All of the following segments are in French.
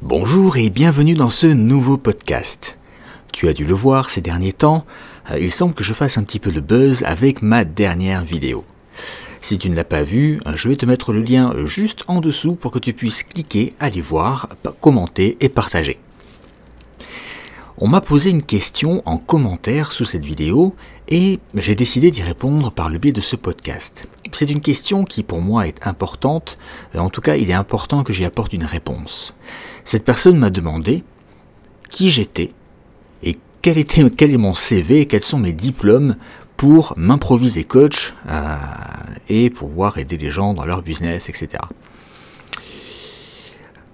Bonjour et bienvenue dans ce nouveau podcast. Tu as dû le voir ces derniers temps, il semble que je fasse un petit peu de buzz avec ma dernière vidéo. Si tu ne l'as pas vue, je vais te mettre le lien juste en dessous pour que tu puisses cliquer, aller voir, commenter et partager. On m'a posé une question en commentaire sous cette vidéo et j'ai décidé d'y répondre par le biais de ce podcast. C'est une question qui pour moi est importante, en tout cas il est important que j'y apporte une réponse. Cette personne m'a demandé qui j'étais et quel est mon CV, quels sont mes diplômes pour m'improviser coach et pouvoir aider les gens dans leur business, etc.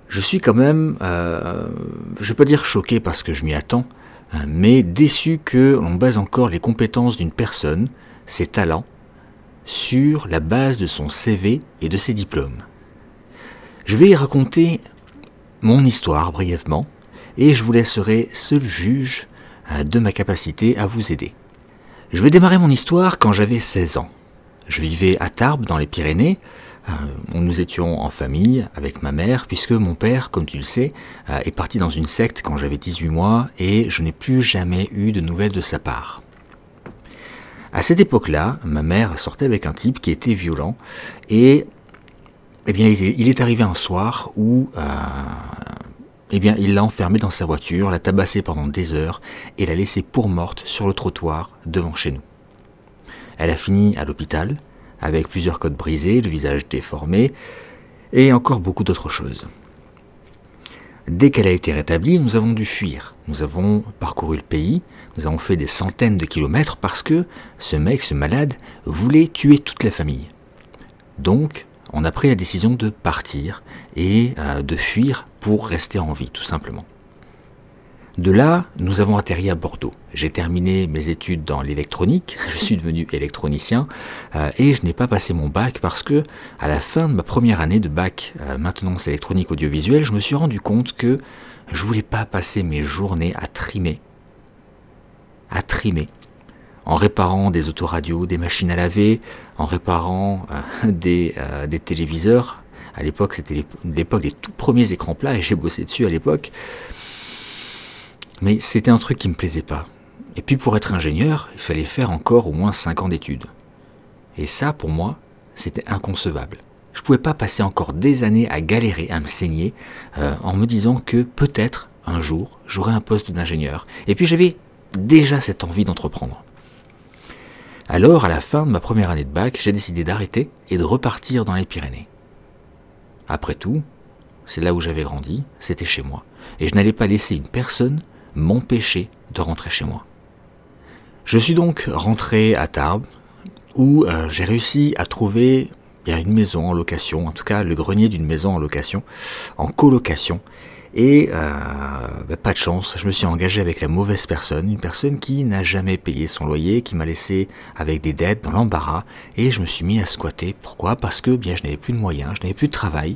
Je suis quand même, je ne vais pas dire choqué parce que je m'y attends, mais déçu que l'on base encore les compétences d'une personne, ses talents, sur la base de son CV et de ses diplômes. Je vais y raconter mon histoire brièvement et je vous laisserai seul juge de ma capacité à vous aider. Je vais démarrer mon histoire quand j'avais 16 ans. Je vivais à Tarbes dans les Pyrénées. Nous étions en famille avec ma mère puisque mon père, comme tu le sais, est parti dans une secte quand j'avais 18 mois et je n'ai plus jamais eu de nouvelles de sa part. À cette époque-là, ma mère sortait avec un type qui était violent et il est arrivé un soir où il l'a enfermée dans sa voiture, l'a tabassée pendant des heures et l'a laissée pour morte sur le trottoir devant chez nous. Elle a fini à l'hôpital avec plusieurs côtes brisées, le visage déformé et encore beaucoup d'autres choses. Dès qu'elle a été rétablie, nous avons dû fuir. Nous avons parcouru le pays, nous avons fait des centaines de kilomètres parce que ce malade, voulait tuer toute la famille. Donc, on a pris la décision de partir et de fuir pour rester en vie, tout simplement. De là, nous avons atterri à Bordeaux. J'ai terminé mes études dans l'électronique, je suis devenu électronicien et je n'ai pas passé mon bac parce que à la fin de ma première année de bac maintenance électronique audiovisuelle, je me suis rendu compte que je voulais pas passer mes journées à trimer, en réparant des autoradios, des machines à laver, en réparant des téléviseurs. À l'époque, c'était l'époque des tout premiers écrans plats et j'ai bossé dessus à l'époque. Mais c'était un truc qui me plaisait pas. Et puis pour être ingénieur, il fallait faire encore au moins 5 ans d'études. Et ça, pour moi, c'était inconcevable. Je ne pouvais pas passer encore des années à galérer, à me saigner, en me disant que peut-être, un jour, j'aurais un poste d'ingénieur. Et puis j'avais déjà cette envie d'entreprendre. Alors, à la fin de ma première année de bac, j'ai décidé d'arrêter et de repartir dans les Pyrénées. Après tout, c'est là où j'avais grandi, c'était chez moi. Et je n'allais pas laisser une personne m'empêcher de rentrer chez moi. Je suis donc rentré à Tarbes où j'ai réussi à trouver une maison en location, en tout cas le grenier d'une maison en location, en colocation. Et pas de chance, je me suis engagé avec la mauvaise personne, une personne qui n'a jamais payé son loyer, qui m'a laissé avec des dettes dans l'embarras et je me suis mis à squatter. Pourquoi? Parce que je n'avais plus de moyens, je n'avais plus de travail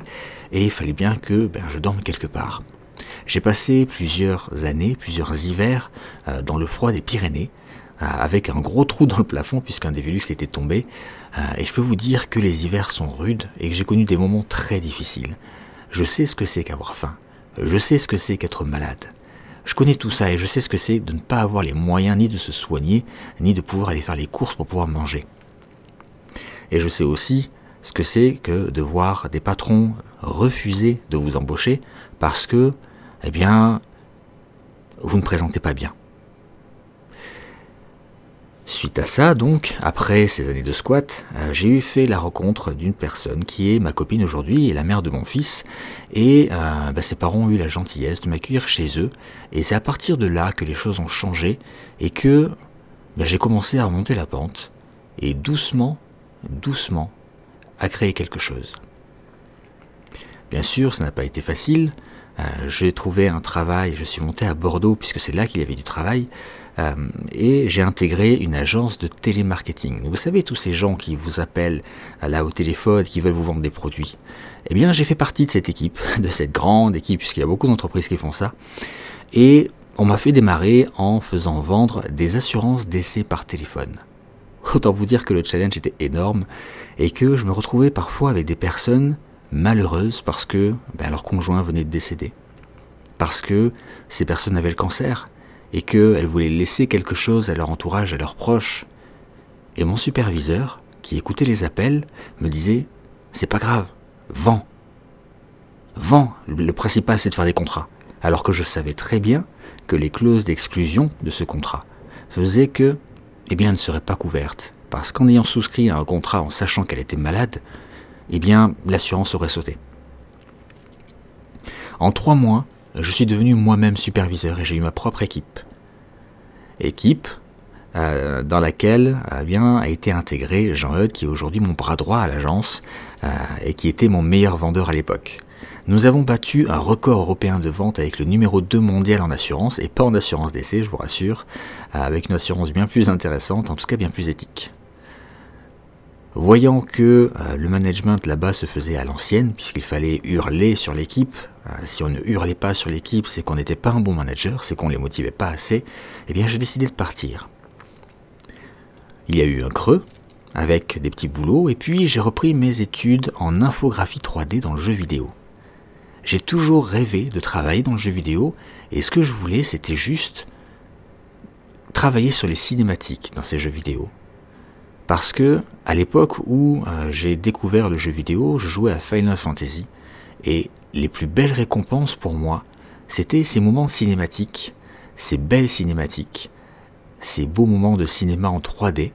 et il fallait bien que je dorme quelque part. J'ai passé plusieurs années, plusieurs hivers dans le froid des Pyrénées, avec un gros trou dans le plafond puisqu'un des Vélux était tombé. Et je peux vous dire que les hivers sont rudes et que j'ai connu des moments très difficiles. Je sais ce que c'est qu'avoir faim. Je sais ce que c'est qu'être malade. Je connais tout ça et je sais ce que c'est de ne pas avoir les moyens ni de se soigner, ni de pouvoir aller faire les courses pour pouvoir manger. Et je sais aussi ce que c'est que de voir des patrons refuser de vous embaucher parce que vous ne présentez pas bien. Suite à ça, donc, après ces années de squat, j'ai eu fait la rencontre d'une personne qui est ma copine aujourd'hui et la mère de mon fils. Et ses parents ont eu la gentillesse de m'accueillir chez eux. Et c'est à partir de là que les choses ont changé et que j'ai commencé à remonter la pente et doucement, à créer quelque chose. Bien sûr, ça n'a pas été facile. J'ai trouvé un travail, je suis monté à Bordeaux puisque c'est là qu'il y avait du travail et j'ai intégré une agence de télémarketing. Vous savez, tous ces gens qui vous appellent là au téléphone, qui veulent vous vendre des produits. Eh bien, j'ai fait partie de cette équipe, de cette grande équipe, puisqu'il y a beaucoup d'entreprises qui font ça. Et on m'a fait démarrer en faisant vendre des assurances d'essai par téléphone. Autant vous dire que le challenge était énorme et que je me retrouvais parfois avec des personnes malheureuses parce que leur conjoint venait de décéder. parce que ces personnes avaient le cancer et qu'elles voulaient laisser quelque chose à leur entourage, à leurs proches. Et mon superviseur, qui écoutait les appels, me disait « C'est pas grave, vends. Vends, le principal c'est de faire des contrats. » Alors que je savais très bien que les clauses d'exclusion de ce contrat faisaient que, eh bien, elle ne serait pas couverte. Parce qu'en ayant souscrit à un contrat en sachant qu'elle était malade, eh bien, l'assurance aurait sauté. En 3 mois, je suis devenu moi-même superviseur et j'ai eu ma propre équipe. Équipe dans laquelle a été intégré Jean-Eudes, qui est aujourd'hui mon bras droit à l'agence et qui était mon meilleur vendeur à l'époque. Nous avons battu un record européen de vente avec le numéro 2 mondial en assurance, et pas en assurance d'essai, je vous rassure, avec une assurance bien plus intéressante, en tout cas bien plus éthique. Voyant que le management là-bas se faisait à l'ancienne, puisqu'il fallait hurler sur l'équipe, si on ne hurlait pas sur l'équipe, c'est qu'on n'était pas un bon manager, c'est qu'on ne les motivait pas assez, eh bien j'ai décidé de partir. Il y a eu un creux, avec des petits boulots, et puis j'ai repris mes études en infographie 3D dans le jeu vidéo. J'ai toujours rêvé de travailler dans le jeu vidéo, et ce que je voulais, c'était juste travailler sur les cinématiques dans ces jeux vidéo. Parce que, à l'époque où j'ai découvert le jeu vidéo, je jouais à Final Fantasy, et les plus belles récompenses pour moi, c'était ces moments cinématiques, ces belles cinématiques, ces beaux moments de cinéma en 3D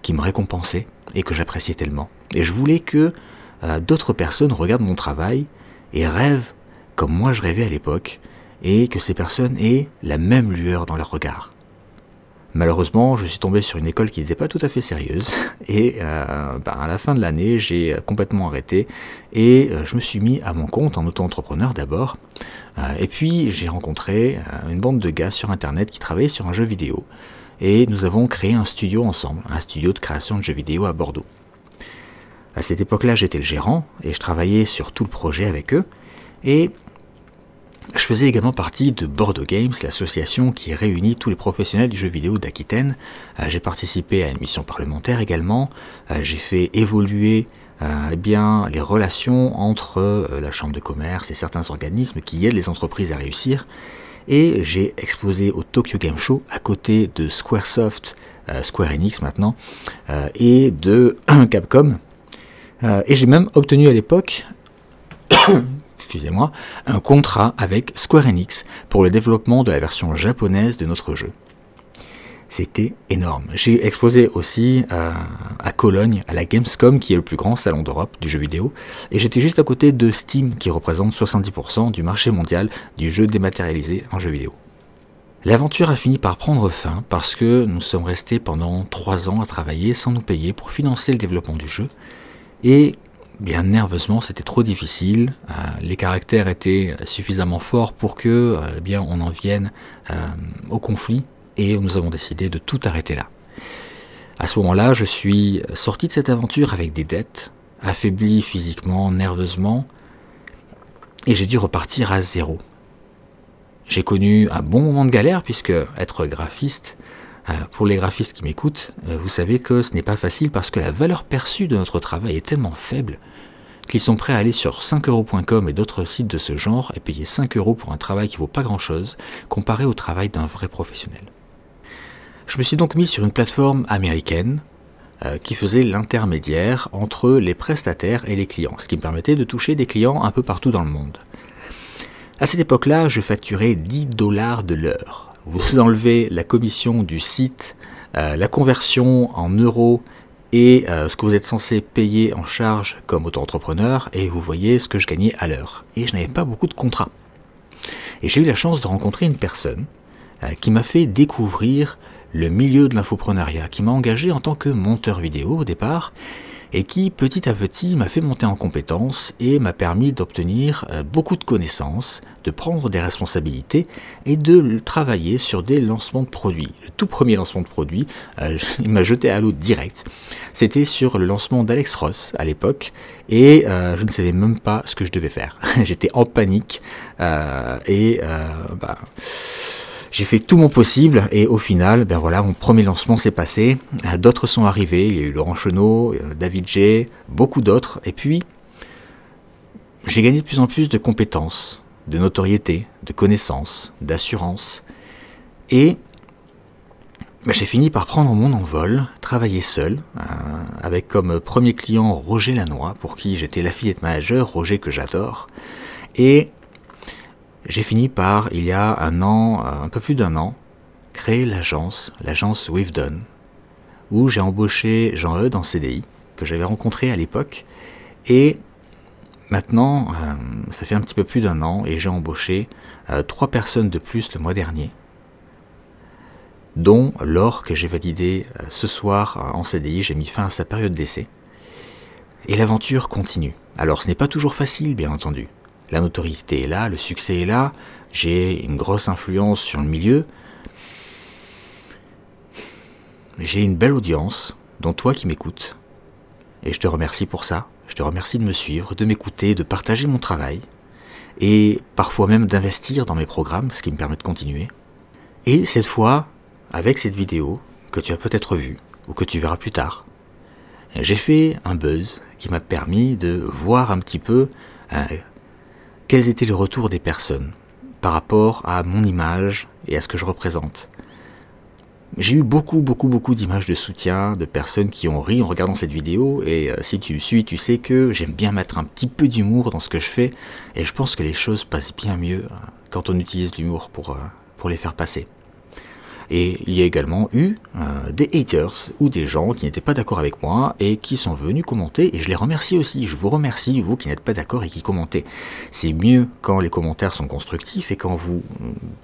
qui me récompensaient et que j'appréciais tellement. Et je voulais que d'autres personnes regardent mon travail et rêvent comme moi je rêvais à l'époque, et que ces personnes aient la même lueur dans leur regard. Malheureusement, je suis tombé sur une école qui n'était pas tout à fait sérieuse, et à la fin de l'année, j'ai complètement arrêté, et je me suis mis à mon compte en auto-entrepreneur d'abord, et puis j'ai rencontré une bande de gars sur internet qui travaillaient sur un jeu vidéo, et nous avons créé un studio ensemble, un studio de création de jeux vidéo à Bordeaux. À cette époque-là, j'étais le gérant, et je travaillais sur tout le projet avec eux, et je faisais également partie de Bordeaux Games, l'association qui réunit tous les professionnels du jeu vidéo d'Aquitaine. J'ai participé à une mission parlementaire également. J'ai fait évoluer les relations entre la chambre de commerce et certains organismes qui aident les entreprises à réussir. Et j'ai exposé au Tokyo Game Show à côté de Squaresoft, Square Enix maintenant, et de Capcom. Et j'ai même obtenu à l'époque excusez-moi, un contrat avec Square Enix pour le développement de la version japonaise de notre jeu. C'était énorme. J'ai exposé aussi à Cologne, à la Gamescom, qui est le plus grand salon d'Europe du jeu vidéo, et j'étais juste à côté de Steam, qui représente 70% du marché mondial du jeu dématérialisé en jeu vidéo. L'aventure a fini par prendre fin parce que nous sommes restés pendant 3 ans à travailler sans nous payer pour financer le développement du jeu, et bien nerveusement, c'était trop difficile. Les caractères étaient suffisamment forts pour que on en vienne au conflit, et nous avons décidé de tout arrêter là. À ce moment-là, je suis sorti de cette aventure avec des dettes, affaibli physiquement, nerveusement, et j'ai dû repartir à zéro. J'ai connu un bon moment de galère, puisque être graphiste, pour les graphistes qui m'écoutent, vous savez que ce n'est pas facile parce que la valeur perçue de notre travail est tellement faible qu'ils sont prêts à aller sur 5euros.com et d'autres sites de ce genre et payer 5 € pour un travail qui vaut pas grand-chose comparé au travail d'un vrai professionnel. Je me suis donc mis sur une plateforme américaine qui faisait l'intermédiaire entre les prestataires et les clients, ce qui me permettait de toucher des clients un peu partout dans le monde. À cette époque-là, je facturais 10 $ de l'heure. Vous enlevez la commission du site, la conversion en euros et ce que vous êtes censé payer en charge comme auto-entrepreneur, et vous voyez ce que je gagnais à l'heure. Et je n'avais pas beaucoup de contrats. Et j'ai eu la chance de rencontrer une personne qui m'a fait découvrir le milieu de l'infopreneuriat, qui m'a engagé en tant que monteur vidéo au départ, et qui petit à petit m'a fait monter en compétences et m'a permis d'obtenir beaucoup de connaissances, de prendre des responsabilités et de travailler sur des lancements de produits. Le tout premier lancement de produit, il m'a jeté à l'eau direct. C'était sur le lancement d'Alex Ross à l'époque, et je ne savais même pas ce que je devais faire. J'étais en panique j'ai fait tout mon possible, et au final, mon premier lancement s'est passé. D'autres sont arrivés, il y a eu Laurent Chenot, David G, beaucoup d'autres, et puis j'ai gagné de plus en plus de compétences, de notoriété, de connaissances, d'assurance. Et j'ai fini par prendre mon envol, travailler seul, avec comme premier client Roger Lannoy, pour qui j'étais l'affiliate manager, Roger que j'adore. Et j'ai fini par, il y a un an, un peu plus d'un an, créer l'agence We've Done, où j'ai embauché Jean-Eudes en CDI, que j'avais rencontré à l'époque. Et maintenant, ça fait un petit peu plus d'un an, et j'ai embauché 3 personnes de plus le mois dernier, dont Laure, que j'ai validé ce soir en CDI. J'ai mis fin à sa période d'essai. Et l'aventure continue. Alors ce n'est pas toujours facile, bien entendu. La notoriété est là, le succès est là, j'ai une grosse influence sur le milieu. J'ai une belle audience, dont toi qui m'écoutes. Et je te remercie pour ça. Je te remercie de me suivre, de m'écouter, de partager mon travail. Et parfois même d'investir dans mes programmes, ce qui me permet de continuer. Et cette fois, avec cette vidéo, que tu as peut-être vue, ou que tu verras plus tard, j'ai fait un buzz qui m'a permis de voir un petit peu quels étaient les retours des personnes par rapport à mon image et à ce que je représente. J'ai eu beaucoup d'images de soutien, de personnes qui ont ri en regardant cette vidéo, et si tu me suis, tu sais que j'aime bien mettre un petit peu d'humour dans ce que je fais, et je pense que les choses passent bien mieux quand on utilise l'humour pour les faire passer. Et il y a également eu des haters ou des gens qui n'étaient pas d'accord avec moi et qui sont venus commenter, et je les remercie aussi. Je vous remercie, vous qui n'êtes pas d'accord et qui commentez. C'est mieux quand les commentaires sont constructifs et quand vous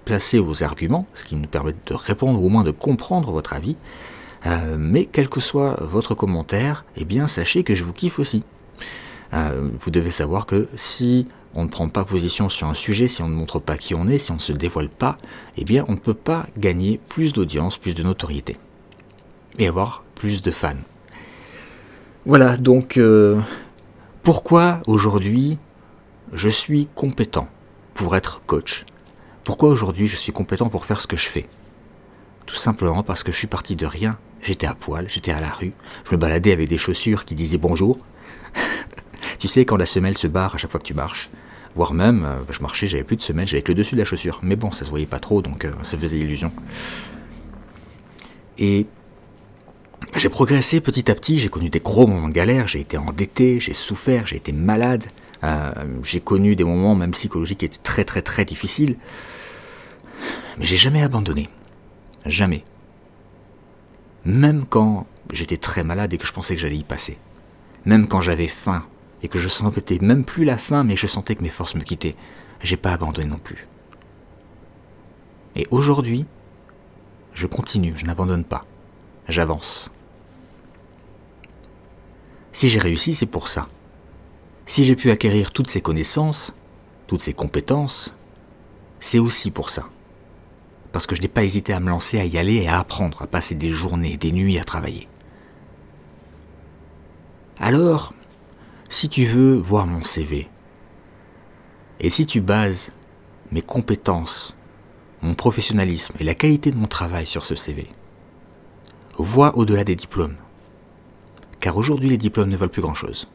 placez vos arguments, ce qui nous permet de répondre ou au moins de comprendre votre avis. Mais quel que soit votre commentaire, eh bien sachez que je vous kiffe aussi. Vous devez savoir que si on ne prend pas position sur un sujet, si on ne montre pas qui on est, si on ne se dévoile pas, eh bien on ne peut pas gagner plus d'audience, plus de notoriété. Et avoir plus de fans. Voilà, donc pourquoi aujourd'hui je suis compétent pour être coach? Pourquoi aujourd'hui je suis compétent pour faire ce que je fais? Tout simplement parce que je suis parti de rien. J'étais à poil, j'étais à la rue, je me baladais avec des chaussures qui disaient bonjour. Tu sais, quand la semelle se barre à chaque fois que tu marches, voire même, je marchais, j'avais plus de semelle, j'avais que le dessus de la chaussure. Mais bon, ça se voyait pas trop, donc ça faisait illusion. Et j'ai progressé petit à petit, j'ai connu des gros moments de galère, j'ai été endetté, j'ai souffert, j'ai été malade. J'ai connu des moments même psychologiques qui étaient très difficiles. Mais j'ai jamais abandonné. Jamais. Même quand j'étais très malade et que je pensais que j'allais y passer. Même quand j'avais faim et que je sentais même plus la faim, mais je sentais que mes forces me quittaient, j'ai pas abandonné non plus. Et aujourd'hui, je continue, je n'abandonne pas, j'avance. Si j'ai réussi, c'est pour ça. Si j'ai pu acquérir toutes ces connaissances, toutes ces compétences, c'est aussi pour ça. Parce que je n'ai pas hésité à me lancer, à y aller et à apprendre, à passer des journées, des nuits à travailler. Alors, si tu veux voir mon CV, et si tu bases mes compétences, mon professionnalisme et la qualité de mon travail sur ce CV, vois au-delà des diplômes. Car aujourd'hui, les diplômes ne valent plus grand-chose.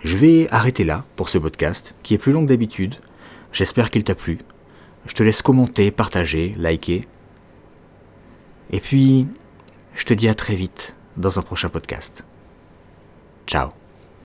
Je vais arrêter là pour ce podcast, qui est plus long que d'habitude. J'espère qu'il t'a plu. Je te laisse commenter, partager, liker. Et puis, je te dis à très vite dans un prochain podcast. Ciao.